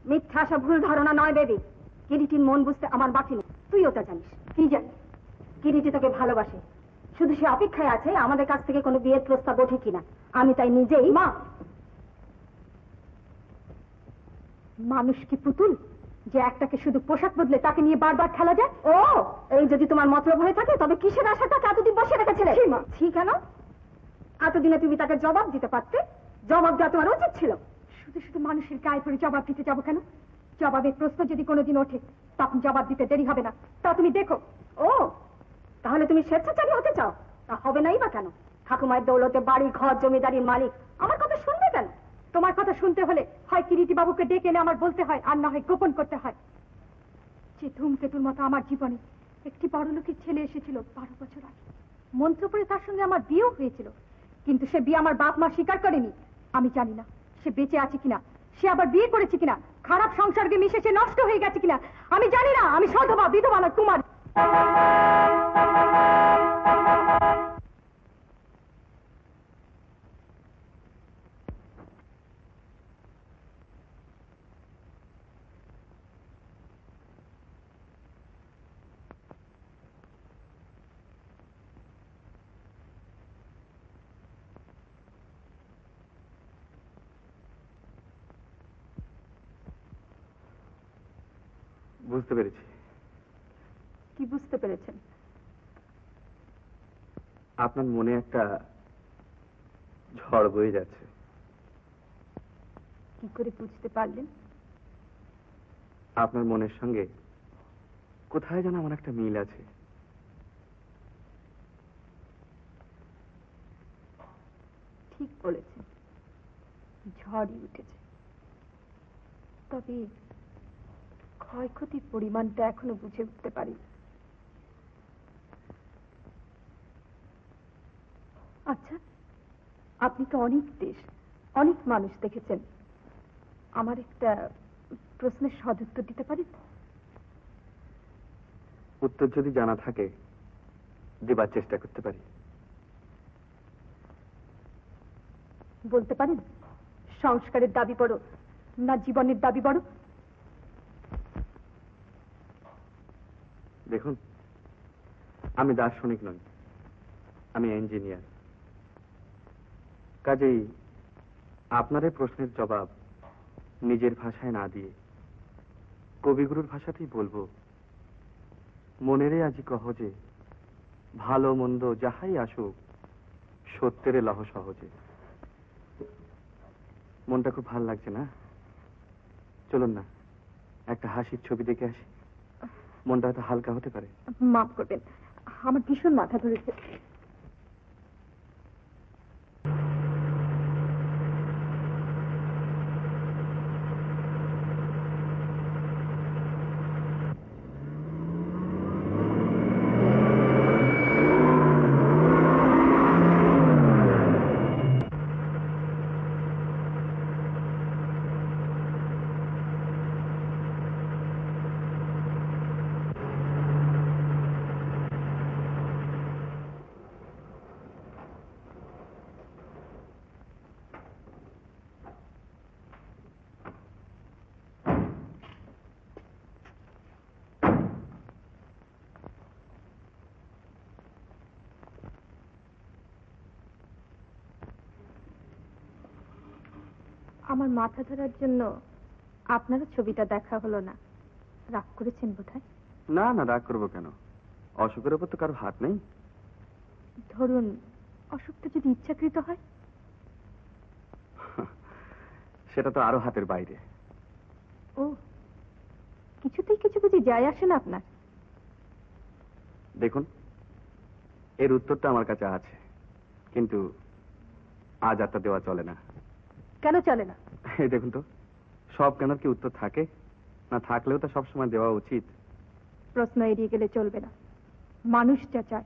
মিথ্যা আশা ভুল ধারণা নয় বেবি। কিরিটির মন বুঝতে আমার বাকি নেই, তুই ওটা জানিস। কি জানিস? কিরিটি তোকে ভালোবাসে, শুধু সে অপেক্ষায় আছে আমাদের কাছ থেকে কোনো বিয়ের প্রস্তাব ওঠে কিনা। আমি তাই নিজেই। মা, মানুষ কি পুতুল যে একটাকে শুধু পোশাক বদলে তাকে নিয়ে বারবার খেলা যায়? ও, এই যদি তোমার মতলব হয়ে থাকে তবে কিসের আশাটাকে এতদিন বসে রেখেছিলে? ঠিক কেন? এতদিনে তুমি তাকে জবাব দিতে পারতে। জবাব দেওয়া তোমার উচিত ছিল। শুধু শুধু মানুষের গায়ে পড়ে জবাব দিতে যাবো কেন? জবাবের প্রশ্ন যদি কোনোদিন ওঠে তখন জবাব দিতে দেরি হবে না, তা তুমি দেখো। ও, তাহলে তুমি স্বেচ্ছাচারী হতে চাও? তা হবে নাই বা কেন? ঠাকুমার দৌলতে বাড়ি ঘর জমিদারির মালিক, আমার কথা শুনবে কেন? তোমার কথা শুনতে হলে হয় কিরিটি বাবুকে ডেকে এনে আমার বলতে হয়, আর না হয় গোপন করতে হয় যে ধূমকেতুর মতো আমার জীবনে একটি বড় লোকের ছেলে এসেছিল 12 বছর আগে। মন্ত্র পড়ে তার সঙ্গে আমার বিয়েও হয়েছিল, কিন্তু সে বিয়ে আমার বাপ মা স্বীকার করেনি। আমি জানি না সে বেঁচে আছে কিনা, সে আবার বিয়ে করেছে কিনা, খারাপ সংসারকে মিশে সে নষ্ট হয়ে গেছে কিনা আমি জানি না। আমি সধবা, বিধবা না, কুমার। বুঝতে পেরেছি। কি বুঝতে পেরেছেন? আপনার মনে একটা ঝড় বয়ে যাচ্ছে। কি করে বুঝতে পারলেন? আপনার মনের সঙ্গে কোথায় যেন আমার একটা মিল আছে। ঠিক বলেছেন, ঝড়ই উঠেছে। তবে ক্ষয়ক্ষতির পরিমাণটা এখনো বুঝে উঠতে পারি। আচ্ছা, আপনি তো অনেক দেশ, অনেক মানুষ দেখেছেন, আমার একটা প্রশ্নের সদুত্তর দিতে পারেন? উত্তর যদি জানা থাকে দেবার চেষ্টা করতে পারি। বলতে পারেন সংস্কারের দাবি বড় না জীবনের দাবি বড়? দেখুন, আমি দার্শনিক নই, আমি ইঞ্জিনিয়ার। কাজেই আপনার এই প্রশ্নের জবাব নিজের ভাষায় না দিয়ে কবিগুরুর ভাষাতেই বলবো। মনেরে আজি কহ যে ভালো মন্দ যাহাই আসুক সত্যেরে লহ সহজে। মনটা খুব ভালো লাগছে না? চলুন না একটা হাসির ছবি দেখে আসি, মনটা হয়তো হালকা হতে পারে। মাফ করবেন, আমার ভীষণ মাথা ধরেছে। আমার মাথা ধরার জন্য আপনারও ছবিটা দেখা হলো না, রাগ করেছেন বোধহয়? না না, রাগ করবো কেন? অসুখের উপর তো কারো হাত নেই। ধরুন অসুখটা যদি ইচ্ছাকৃত হয়? সেটা তো আরো হাতের বাইরে। ও, কিছুতেই কিছু বুঝি যায় আসে না আপনার? দেখুন, এর উত্তরটা আমার কাছে আছে, কিন্তু আজ আর তা দেওয়া চলে না। কেন চলে না? এই দেখুন তো, সব কেন কি উত্তর থাকে না, থাকলেও তা সবসময় দেওয়া উচিত। প্রশ্ন এড়িয়ে গেলে চলবে না। মানুষ যা চায়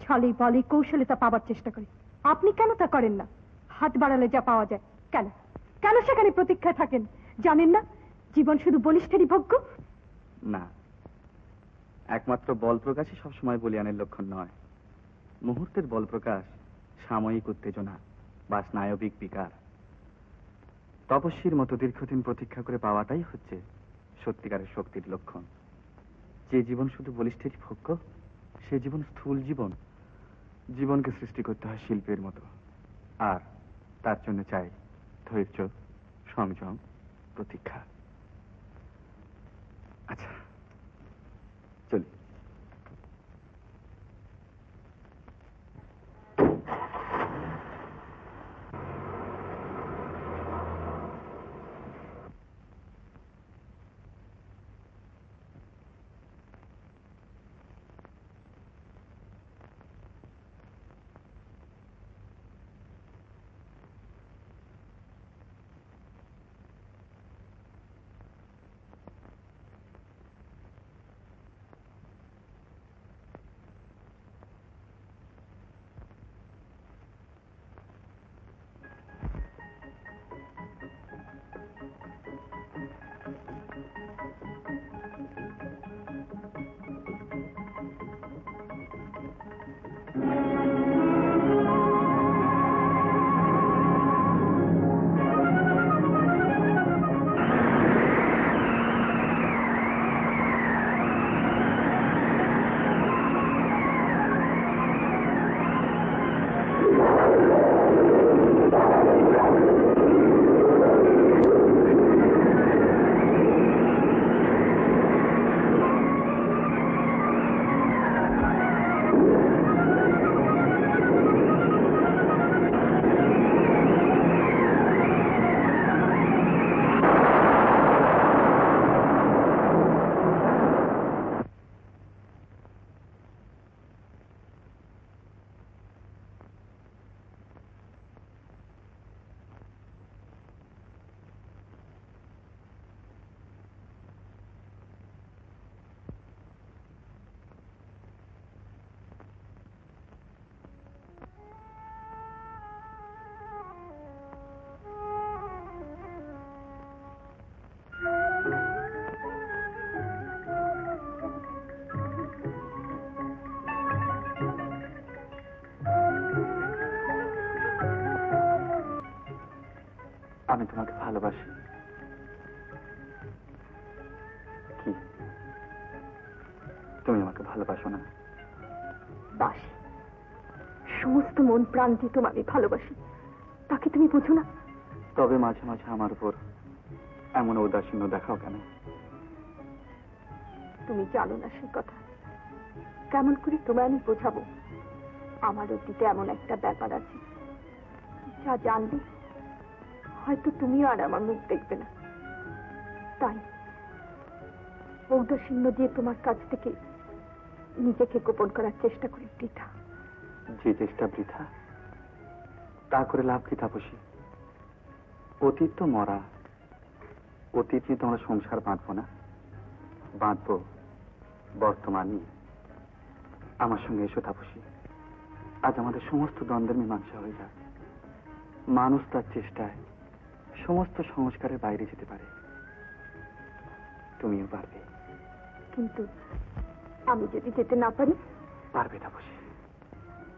ছলে বলে কৌশলে তা পাবার চেষ্টা করে। আপনি কেন তা করেন না? হাত বাড়ালে যা পাওয়া যায়, কেন কেন সেখানে প্রতীক্ষায় থাকেন? জানেন না জীবন শুধু বলিষ্ঠেরই ভোগ্য? না, একমাত্র বল প্রকাশই সবসময় বলিয়ানের লক্ষণ নয়। মুহূর্তের বল প্রকাশ সাময়িক উত্তেজনা বা স্নায়বিক বিকার। তপস্বীর মতো দীর্ঘদিন প্রতীক্ষা করে পাওয়াটাই হচ্ছে সত্যিকারের শক্তির লক্ষণ। যে জীবন শুধু বলিষ্ঠেরই ভোগ্য, সে জীবন স্থূল জীবন। জীবনকে সৃষ্টি করতে হয় শিল্পের মতো, আর তার জন্য চাই ধৈর্য, সংযম, প্রতীক্ষা। আচ্ছা, চলি। আমি তোমাকে ভালোবাসি। কি তুমি আমাকে ভালোবাসো না? বাসি, সমস্ত মন প্রাণ দিয়ে তোমাকে ভালোবাসি, তাকে তুমি বোঝো না? তবে মাঝে মাঝে আমার উপর এমন ঔদাসীন্য দেখাও কেন? তুমি জানো না সেই কথা। কেমন করে তোমায় আমি বোঝাবো? আমার অতীতে এমন একটা ব্যাপার আছে যা জানলে হয়তো তুমিও আর আমার মুখ দেখবে না। তাই ঔদাসীন্য দিয়ে তোমার কাছ থেকে নিজেকে গোপন করার চেষ্টা করি বৃথা। যে চেষ্টা বৃথা, তা করে লাভ কি তাপসী? অতীত তো মরা, অতীত নিয়ে তোমরা সংসার বাঁধবো না, বাঁধবো বর্তমানই। আমার সঙ্গে এসো তাপসী, আজ আমাদের সমস্ত দ্বন্দ্বের মীমাংসা হয়ে যাক। মানুষ তার চেষ্টায় সমস্ত সংস্কারের বাইরে যেতে পারে, তুমিও পারবে। কিন্তু আমি যদি যেতে না পারি? পারবে তাপসী,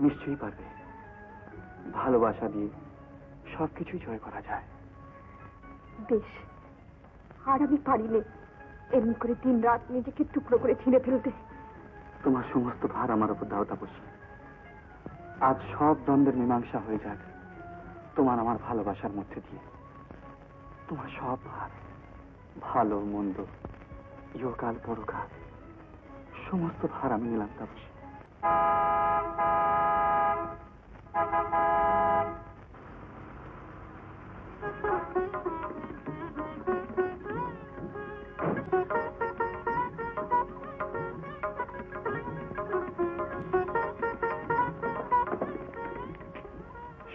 নিশ্চয়ই পারবে। ভালোবাসা দিয়ে সবকিছুই জয় করা যায়। বেশ, আর আমি পারিলে এমনি করে দিন রাত নিজেকে টুকরো করে ছিঁড়ে ফেলতে। তোমার সমস্ত ভার আমার উপর দাও তাপসী। আজ সব দ্বন্দ্বের মীমাংসা হয়ে যাক তোমার আমার ভালোবাসার মধ্যে দিয়ে। তোমার সব ভার, ভালো মন্দ, ইহকাল পরকাল, সমস্ত ভার আমি নিলাম তাপসী।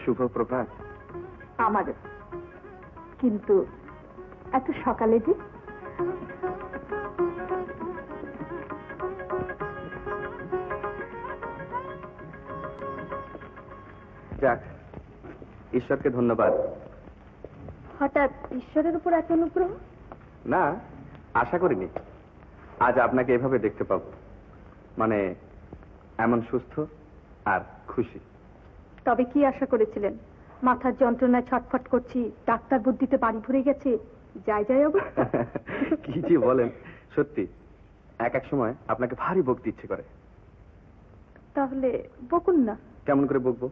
শুভ প্রভাত। আমারও। কিন্তু এত সকালে যে? যাক, ঈশ্বরকে ধন্যবাদ। হঠাৎ ঈশ্বরের উপর এত অনুগ্রহ? না, আশা করিনি আজ আপনাকে এভাবে দেখতে পাবো। মানে এমন সুস্থ আর খুশি। তবে কি আশা করেছিলেন? মাথার যন্ত্রণায় ছটফট করছি, ডাক্তার বুদ্ধিতে বাড়ি ভরে গেছে, যাই যাই অবস্থা। কি যে বলেন, সত্যি এক এক সময় আপনাকে ভারী বকতে ইচ্ছে করে। তাহলে বকুন না। কেমন করে বকবো?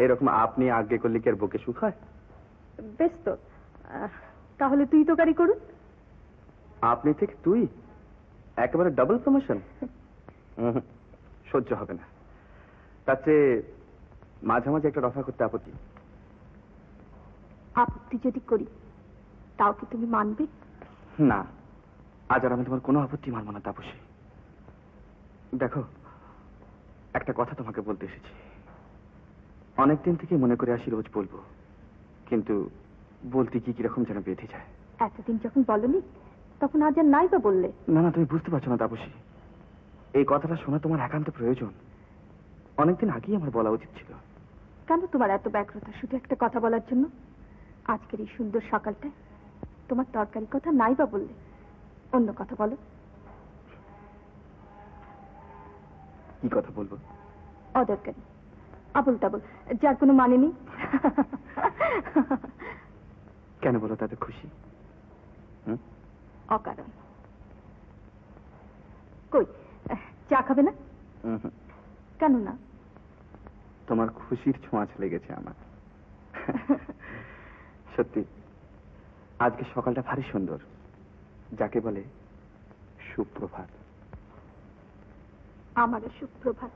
এইরকম আপনি আগে করলে কি আর বকে সুখ হয়? বেশ তো, তাহলে তুই তো গাড়ি করুন। আপনি থেকে তুই, একেবারে ডাবল প্রমোশন। সহ্য হবে না। তার চেয়ে মাঝামাঝি একটা রফা করতে আপত্তি। আপত্তি যদি করি তাও কি তুমি মানবে? না, আজ আর আমি তোমার কোনো আপত্তি মানব না তাপসী। দেখো, একটা কথা তোমাকে বলতে এসেছি। অনেকদিন থেকে মনে করে আসি রোজ বলবো, কিন্তু বলতে কি কিরকম যেন বেঁধে যায়। এতদিন যখন বলনি তখন আজ আর নাই বা বললে? না না, তুমি বুঝতে পারছো না তাপসী, এই কথাটা শোনা তোমার একান্ত প্রয়োজন। অনেকদিন আগেই আমার বলা উচিত ছিল। কেন তোমার এত ব্যগ্রতা শুধু একটা কথা বলার জন্য? আজকের এই সুন্দর সকালটায় তোমার তরকারি কথা নাই বা বললে, অন্য কথা বলো। কি কথা বলবো? অদরকারি, আবল তাবল, যার কোনো মানে নেই। কেন বলো তাতে খুশি? অকারণ। কই, চা খাবে না? কেন না? তোমার খুশির ছোঁয়াচ লেগেছে আমার। সত্যি আজকে সকালটা ভারী সুন্দর, যাকে বলে সুপ্রভাত। আমারও সুপ্রভাত।